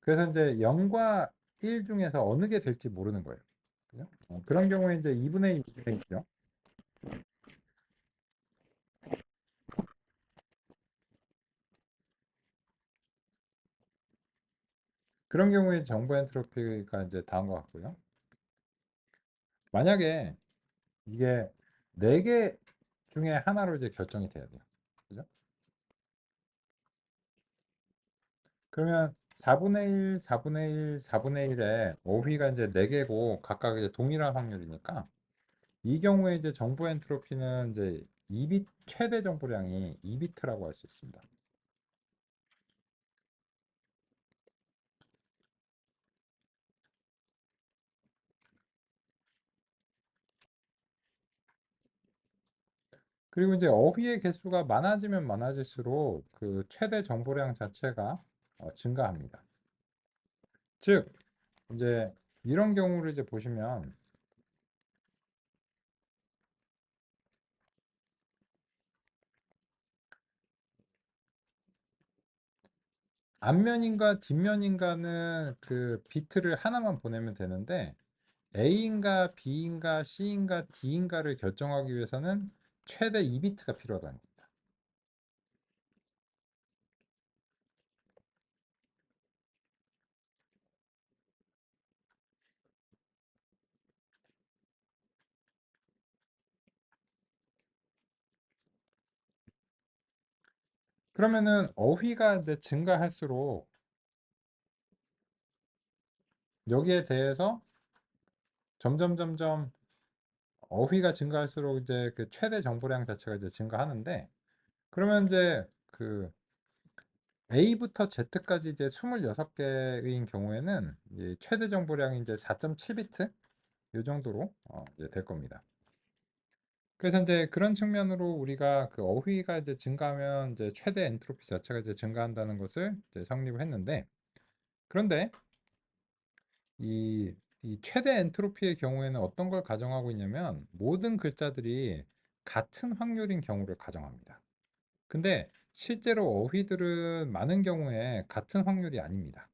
그래서 이제 0과 1 중에서 어느 게 될지 모르는 거예요. 그죠? 그런 경우에 이제 2분의 1, 2분의 1이죠. 그런 경우에 정보 엔트로피가 이제 다음 것 같고요. 만약에 이게 4개 중에 하나로 이제 결정이 돼야 돼요. 그죠? 그러면 4분의 1, 4분의 1, 4분의 1에 어휘가 이제 4개고 각각 이제 동일한 확률이니까 이 경우에 이제 정보 엔트로피는 이제 2비트 최대 정보량이 2비트라고 할 수 있습니다. 그리고 이제 어휘의 개수가 많아지면 많아질수록 그 최대 정보량 자체가 증가합니다. 즉 이제 이런 경우를 이제 보시면 앞면인가 뒷면인가는 그 비트를 하나만 보내면 되는데 A인가 B인가 C인가 D인가를 결정하기 위해서는 최대 2비트가 필요하다는 겁니다. 그러면은 어휘가 이제 증가할수록 여기에 대해서 점점 어휘가 증가할수록 이제 그 최대 정보량 자체가 이제 증가하는데 그러면 이제 그 A부터 Z까지 이제 26개인 경우에는 이제 최대 정보량이 이제 4.7비트 이 정도로 이제 될 겁니다. 그래서 이제 그런 측면으로 우리가 그 어휘가 이제 증가하면 이제 최대 엔트로피 자체가 이제 증가한다는 것을 이제 성립을 했는데 그런데 이, 이 최대 엔트로피의 경우에는 어떤 걸 가정하고 있냐면 모든 글자들이 같은 확률인 경우를 가정합니다. 근데 실제로 어휘들은 많은 경우에 같은 확률이 아닙니다.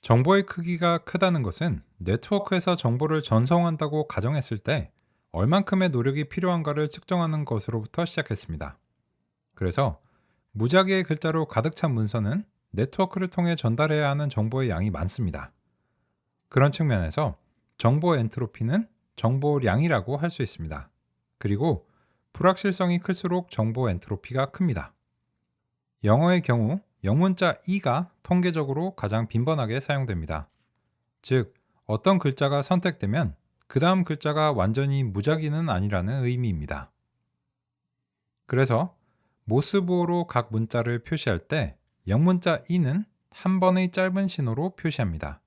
정보의 크기가 크다는 것은 네트워크에서 정보를 전송한다고 가정했을 때 얼만큼의 노력이 필요한가를 측정하는 것으로부터 시작했습니다. 그래서 무작위의 글자로 가득 찬 문서는 네트워크를 통해 전달해야 하는 정보의 양이 많습니다. 그런 측면에서 정보 엔트로피는 정보량이라고 할 수 있습니다. 그리고 불확실성이 클수록 정보 엔트로피가 큽니다. 영어의 경우 영문자 e가 통계적으로 가장 빈번하게 사용됩니다. 즉, 어떤 글자가 선택되면 그 다음 글자가 완전히 무작위는 아니라는 의미입니다. 그래서 모스부호로 각 문자를 표시할 때 영문자 e는 한 번의 짧은 신호로 표시합니다.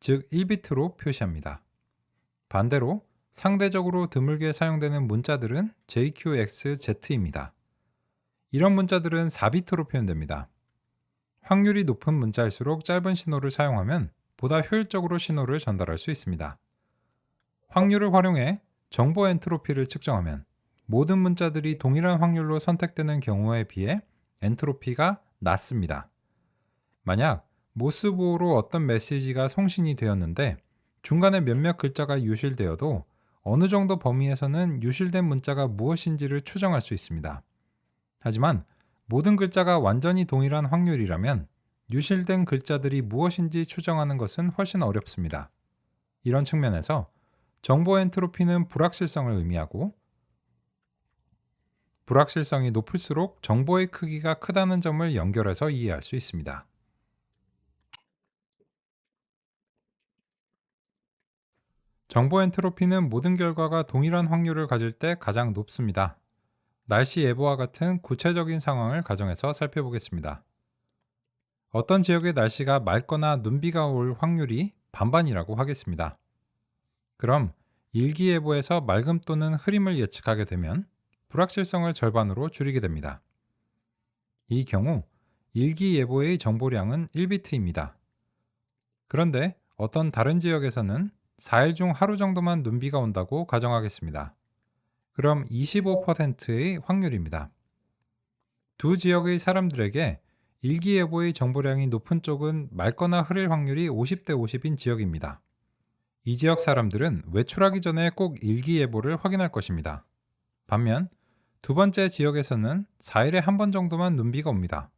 즉 1비트로 표시합니다. 반대로 상대적으로 드물게 사용되는 문자들은 JQXZ입니다. 이런 문자들은 4비트로 표현됩니다. 확률이 높은 문자일수록 짧은 신호를 사용하면 보다 효율적으로 신호를 전달할 수 있습니다. 확률을 활용해 정보 엔트로피를 측정하면 모든 문자들이 동일한 확률로 선택되는 경우에 비해 엔트로피가 낮습니다. 만약 모스부호로 어떤 메시지가送신이 되었는데 중간에 몇몇 글자가 유실되어도 어느 정도 범위에서는 유실된 문자가 무엇인지를 추정할 수 있습니다. 하지만 모든 글자가 완전히 동일한 확률이라면 유실된 글자들이 무엇인지 추정하는 것은 훨씬 어렵습니다. 이런 측면에서 정보 엔트로피는 불확실성을 의미하고 불확실성이 높을수록 정보의 크기가 크다는 점을 연결해서 이해할 수 있습니다. 정보 엔트로피는 모든 결과가 동일한 확률을 가질 때 가장 높습니다. 날씨 예보와 같은 구체적인 상황을 가정해서 살펴보겠습니다. 어떤 지역의 날씨가 맑거나 눈비가 올 확률이 반반이라고 하겠습니다. 그럼 일기예보에서 맑음 또는 흐림을 예측하게 되면 불확실성을 절반으로 줄이게 됩니다. 이 경우 일기예보의 정보량은 1비트입니다. 그런데 어떤 다른 지역에서는 4일 중 하루 정도만 눈비가 온다고 가정하겠습니다. 그럼 25%의 확률입니다. 두 지역의 사람들에게 일기예보의 정보량이 높은 쪽은 맑거나 흐릴 확률이 50대 50인 지역입니다. 이 지역 사람들은 외출하기 전에 꼭 일기예보를 확인할 것입니다. 반면 두 번째 지역에서는 4일에 한 번 정도만 눈비가 옵니다.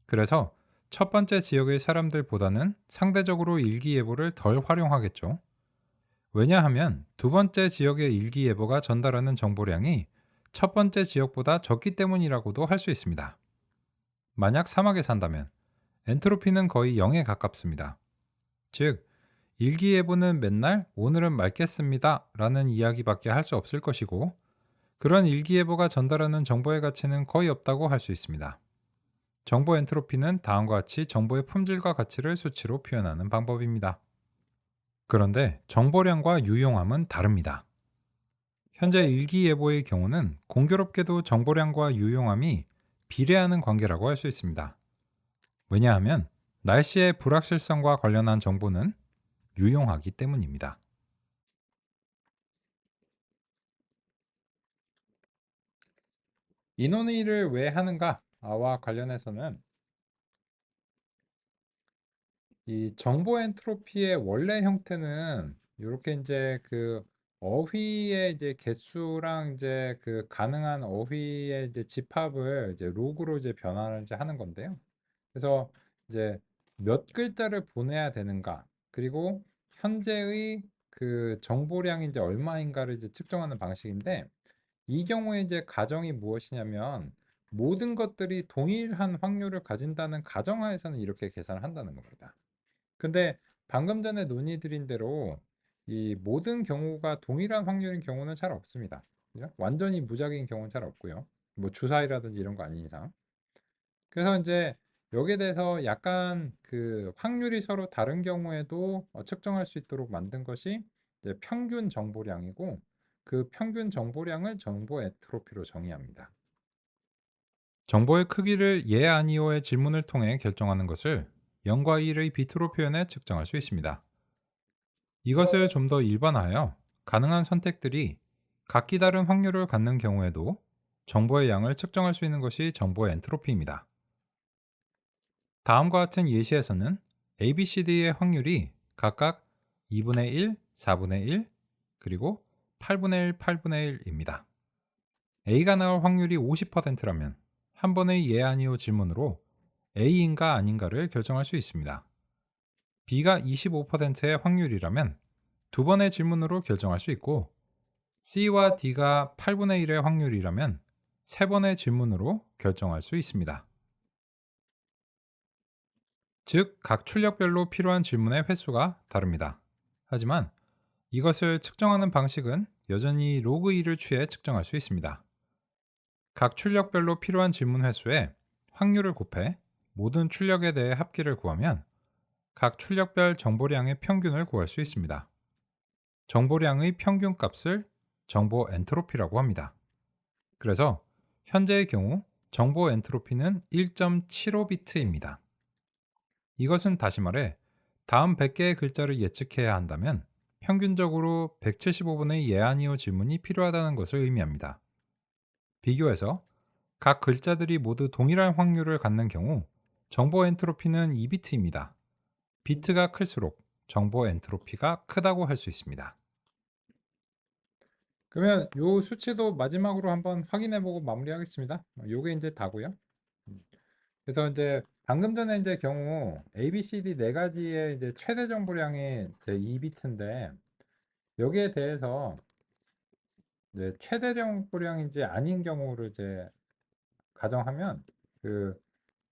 그래서 첫 번째 지역의 사람들보다는 상대적으로 일기예보를 덜 활용하겠죠. 왜냐하면 두 번째 지역의 일기예보가 전달하는 정보량이 첫 번째 지역보다 적기 때문이라고도 할 수 있습니다. 만약 사막에 산다면 엔트로피는 거의 0에 가깝습니다. 즉, 일기예보는 맨날 오늘은 맑겠습니다 라는 이야기밖에 할 수 없을 것이고 그런 일기예보가 전달하는 정보의 가치는 거의 없다고 할 수 있습니다. 정보 엔트로피는 다음과 같이 정보의 품질과 가치를 수치로 표현하는 방법입니다. 그런데 정보량과 유용함은 다릅니다. 현재 일기예보의 경우는 공교롭게도 정보량과 유용함이 비례하는 관계라고 할 수 있습니다. 왜냐하면 날씨의 불확실성과 관련한 정보는 유용하기 때문입니다. 인원일을 왜 하는가와 관련해서는 이 정보 엔트로피의 원래 형태는 이렇게 이제 그 어휘의 이제 개수랑 이제 그 가능한 어휘의 이제 집합을 이제 로그로 이제 변화를 이제 하는 건데요. 그래서 이제 몇 글자를 보내야 되는가, 그리고 현재의 그 정보량이 이제 얼마인가를 이제 측정하는 방식인데 이 경우에 이제 가정이 무엇이냐면 모든 것들이 동일한 확률을 가진다는 가정하에서는 이렇게 계산을 한다는 겁니다. 근데 방금 전에 논의드린 대로 이 모든 경우가 동일한 확률인 경우는 잘 없습니다. 그죠? 완전히 무작위인 경우는 잘 없고요. 뭐 주사위라든지 이런 거 아닌 이상. 그래서 이제 여기에 대해서 약간 그 확률이 서로 다른 경우에도 측정할 수 있도록 만든 것이 이제 평균 정보량이고 그 평균 정보량을 정보 엔트로피로 정의합니다. 정보의 크기를 예 아니오의 질문을 통해 결정하는 것을 0과 1의 비트로 표현해 측정할 수 있습니다. 이것을 좀 더 일반화하여 가능한 선택들이 각기 다른 확률을 갖는 경우에도 정보의 양을 측정할 수 있는 것이 정보의 엔트로피입니다. 다음과 같은 예시에서는 ABCD의 확률이 각각 2분의 1, 4분의 1, 그리고 8분의 1, 8분의 1입니다. A가 나올 확률이 50%라면 한 번의 예 아니오 질문으로 A인가 아닌가를 결정할 수 있습니다. B가 25%의 확률이라면 두 번의 질문으로 결정할 수 있고, C와 D가 8분의 1의 확률이라면 세 번의 질문으로 결정할 수 있습니다. 즉, 각 출력별로 필요한 질문의 횟수가 다릅니다. 하지만 이것을 측정하는 방식은 여전히 로그 2를 취해 측정할 수 있습니다. 각 출력별로 필요한 질문 횟수에 확률을 곱해 모든 출력에 대해 합계를 구하면 각 출력별 정보량의 평균을 구할 수 있습니다. 정보량의 평균 값을 정보 엔트로피라고 합니다. 그래서 현재의 경우 정보 엔트로피는 1.75비트입니다. 이것은 다시 말해 다음 100개의 글자를 예측해야 한다면 평균적으로 175분의 예아니오 질문이 필요하다는 것을 의미합니다. 비교해서 각 글자들이 모두 동일한 확률을 갖는 경우 정보 엔트로피는 2비트입니다. 비트가 클수록 정보 엔트로피가 크다고 할 수 있습니다. 그러면 요 수치도 마지막으로 한번 확인해 보고 마무리하겠습니다. 요게 이제 다고요. 그래서 이제 방금 전에 이제 경우 A, B, C, D 네 가지의 이제 최대 정보량이 제 2비트인데 여기에 대해서 이제 최대 정보량인지 아닌 경우를 이제 가정하면 그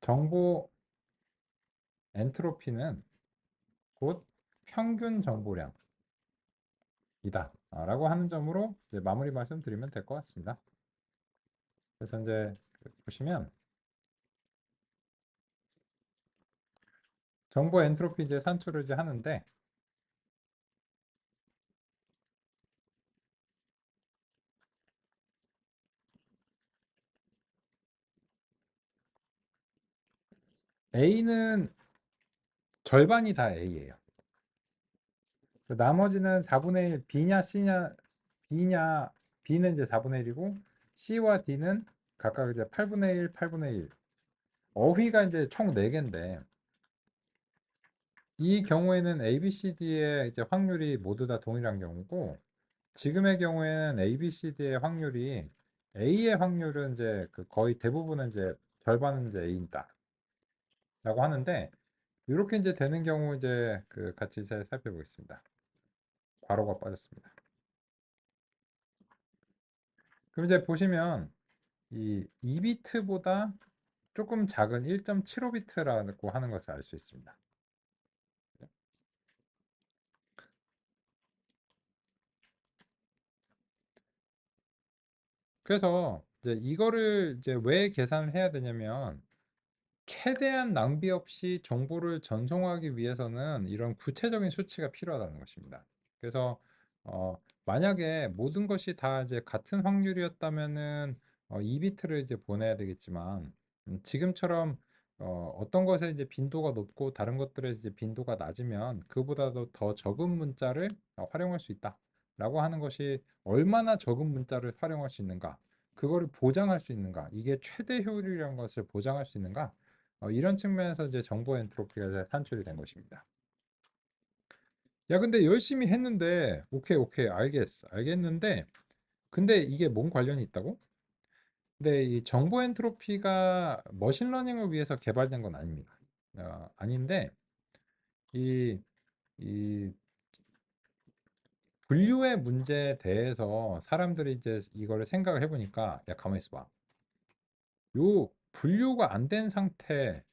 정보 엔트로피는 곧 평균 정보량이다 라고 하는 점으로 이제 마무리 말씀드리면 될 것 같습니다. 그래서 이제 보시면 정보 엔트로피 이제 산출을 이제 하는데 A는 절반이 다 A예요. 나머지는 4분의 1 B냐 C냐 B는 이제 4분의 1이고 C와 D는 각각 이제 8분의 1, 8분의 1. 어휘가 이제 총 4개인데 이 경우에는 A, B, C, D의 이제 확률이 모두 다 동일한 경우고 지금의 경우에는 A, B, C, D의 확률이 A의 확률은 이제 그 거의 대부분은 이제 절반은 이제 A다 라고 하는데 이렇게 이제 되는 경우 이제 그 같이 살펴보겠습니다. 괄호가 빠졌습니다. 그럼 이제 보시면 이 2비트보다 조금 작은 1.75비트라고 하는 것을 알 수 있습니다. 그래서 이제 이거를 이제 왜 계산을 해야 되냐면 최대한 낭비 없이 정보를 전송하기 위해서는 이런 구체적인 수치가 필요하다는 것입니다. 그래서 만약에 모든 것이 다 이제 같은 확률이었다면은 2비트를 이제 보내야 되겠지만 지금처럼 어떤 것에 이제 빈도가 높고 다른 것들에 이제 빈도가 낮으면 그보다도 더 적은 문자를 활용할 수 있다라고 하는 것이 얼마나 적은 문자를 활용할 수 있는가, 그거를 보장할 수 있는가, 이게 최대 효율이라는 것을 보장할 수 있는가, 이런 측면에서 이제 정보 엔트로피가 이제 산출이 된 것입니다. 야, 근데 열심히 했는데, 오케이, 오케이, 알겠는데, 근데 이게 뭔 관련이 있다고? 근데 이 정보 엔트로피가 머신러닝을 위해서 개발된 건 아닙니다. 아닌데, 이, 이 분류의 문제에 대해서 사람들이 이제 이거를 생각을 해보니까, 야, 가만히 있어봐. 요 분류가 안 된 상태는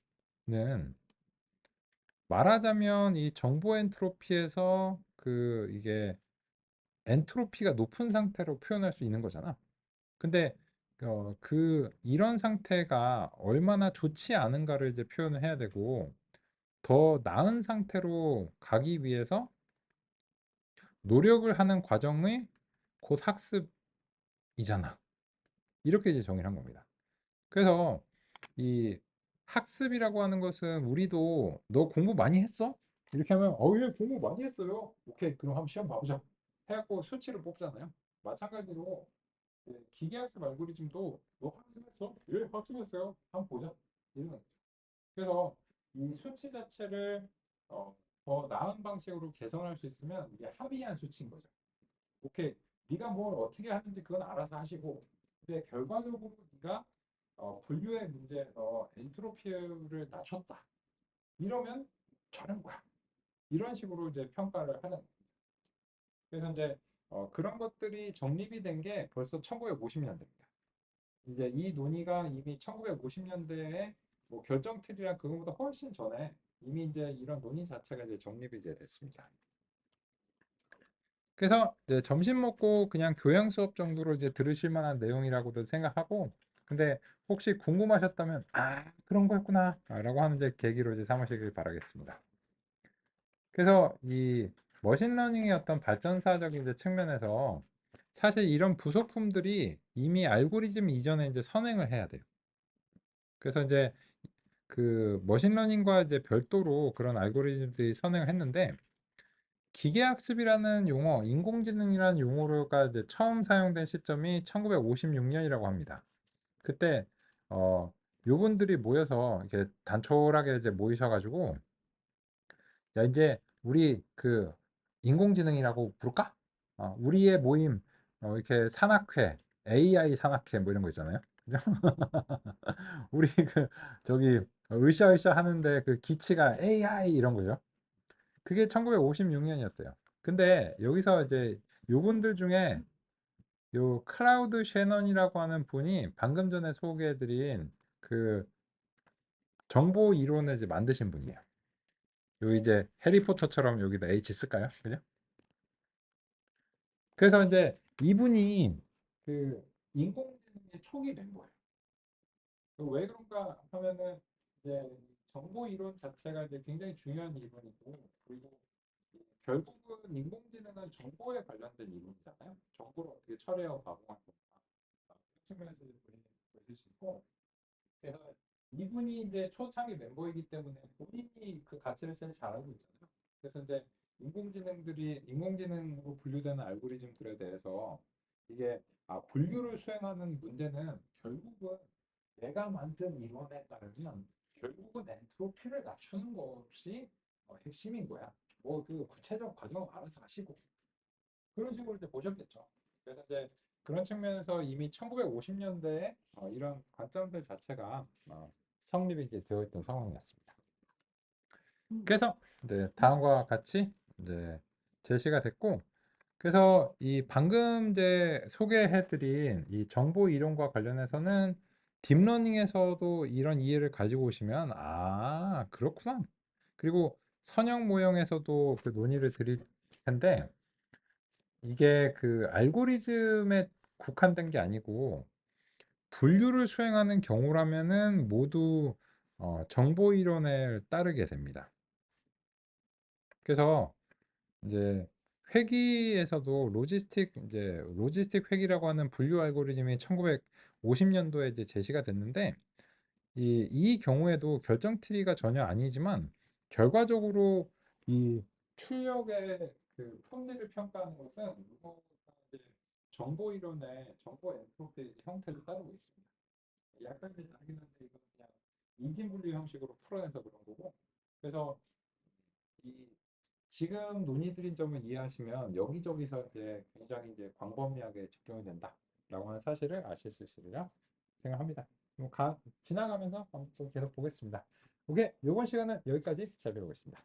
말하자면 이 정보 엔트로피에서 그 이게 엔트로피가 높은 상태로 표현할 수 있는 거잖아. 근데 그 이런 상태가 얼마나 좋지 않은가를 이제 표현을 해야 되고 더 나은 상태로 가기 위해서 노력을 하는 과정이 곧 학습이잖아. 이렇게 이제 정의를 한 겁니다. 그래서 이 학습이라고 하는 것은 우리도 너 공부 많이 했어? 이렇게 하면 예, 공부 많이 했어요. 오케이, 그럼 한번 시험 봐보자. 해갖고 수치를 뽑잖아요. 마찬가지로 기계학습 알고리즘도 너 학습했어? 예, 학습했어요. 한번 보자. 이런 거죠. 그래서 이 수치 자체를 어, 더 나은 방식으로 개선할 수 있으면 이게 합의한 수치인 거죠. 오케이, 네가 뭘 어떻게 하는지 그건 알아서 하시고, 근데 결과적으로 네가 분류의 문제에서 엔트로피를 낮췄다. 이러면 저런 거야. 이런 식으로 이제 평가를 하는 겁니다. 그래서 이제 그런 것들이 정립이 된 게 벌써 1950년대입니다. 이제 이 논의가 이미 1950년대에 뭐 결정 틀이랑 그거보다 훨씬 전에 이미 이제 이런 논의 자체가 이제 정립이 이제 됐습니다. 그래서 이제 점심 먹고 그냥 교양 수업 정도로 이제 들으실 만한 내용이라고도 생각하고, 근데 혹시 궁금하셨다면 그런 거였구나 라고 하는 이제 계기로 이제 삼으시길 바라겠습니다. 그래서 이 머신러닝의 어떤 발전사적인 이제 측면에서 사실 이런 부속품들이 이미 알고리즘 이전에 이제 선행을 해야 돼요. 그래서 이제 그 머신러닝과 이제 별도로 그런 알고리즘들이 선행을 했는데, 기계학습이라는 용어, 인공지능이라는 용어가 이제 처음 사용된 시점이 1956년이라고 합니다. 그때 요분들이 모여서 이렇게 단촐하게 이제 모이셔가지고, 야 이제 우리 그 인공지능이라고 부를까? 우리의 모임, 이렇게 산악회, AI 산악회 뭐 이런 거 있잖아요. 그죠? 우리 그 저기 으쌰으쌰 하는데 그 기치가 AI 이런 거죠. 그게 1956년이었어요. 근데 여기서 이제 요분들 중에 요 클라우드 셰넌이라고 하는 분이 방금 전에 소개해드린 그 정보 이론을 이제 만드신 분이에요. 요 이제 해리포터처럼 여기다 H 쓸까요? 그죠? 그래서 이제 이분이 그 인공지능의 초기 멤버예요. 왜 그런가 하면은 이제 정보 이론 자체가 이제 굉장히 중요한 이론이고, 그리고 결국은 인공지능은 정보에 관련된 이론이잖아요. 정보를 어떻게 처리하고 가공할 건가. 그 측면에서 이제 본인이 보실 수 있고, 그래서 이분이 이제 초창기 멤버이기 때문에 본인이 그 가치를 제일 잘 알고 있잖아요. 그래서 이제 인공지능으로 분류되는 알고리즘들에 대해서 이게 분류를 수행하는 문제는 결국은 내가 만든 이론에 따르면 결국은 엔트로피를 낮추는 것이 핵심인 거야. 뭐 그 구체적 과정은 알아서 하시고 그런 식으로 이제 보셨겠죠. 그래서 이제 그런 측면에서 이미 1950년대에 이런 관점들 자체가 성립이 이제 되어 있던 상황이었습니다. 그래서 이제 다음과 같이 이제 제시가 됐고, 그래서 이 방금 이제 소개해드린 이 정보 이론과 관련해서는 딥러닝에서도 이런 이해를 가지고 오시면 그렇구나. 그리고 선형 모형에서도 그 논의를 드릴 텐데, 이게 그 알고리즘에 국한된 게 아니고 분류를 수행하는 경우라면은 모두 정보 이론을 따르게 됩니다. 그래서 이제 회기에서도 로지스틱 회기라고 하는 분류 알고리즘이 1950년도에 이제 제시가 됐는데, 이 경우에도 결정 트리가 전혀 아니지만 결과적으로 이 출력의 그 품질을 평가하는 것은 누구보다 이제 정보 이론의 정보 엔트로피 형태를 따르고 있습니다. 약간 이제 다르긴 한데 이건 그냥 인진 분류 형식으로 풀어내서 그런 거고, 그래서 이 지금 논의드린 점을 이해하시면 여기저기서 이제 굉장히 이제 광범위하게 적용이 된다라고 하는 사실을 아실 수 있으리라 생각합니다. 지나가면서 또 계속 보겠습니다. 오케이, 이번 시간은 여기까지 잘 배우겠습니다.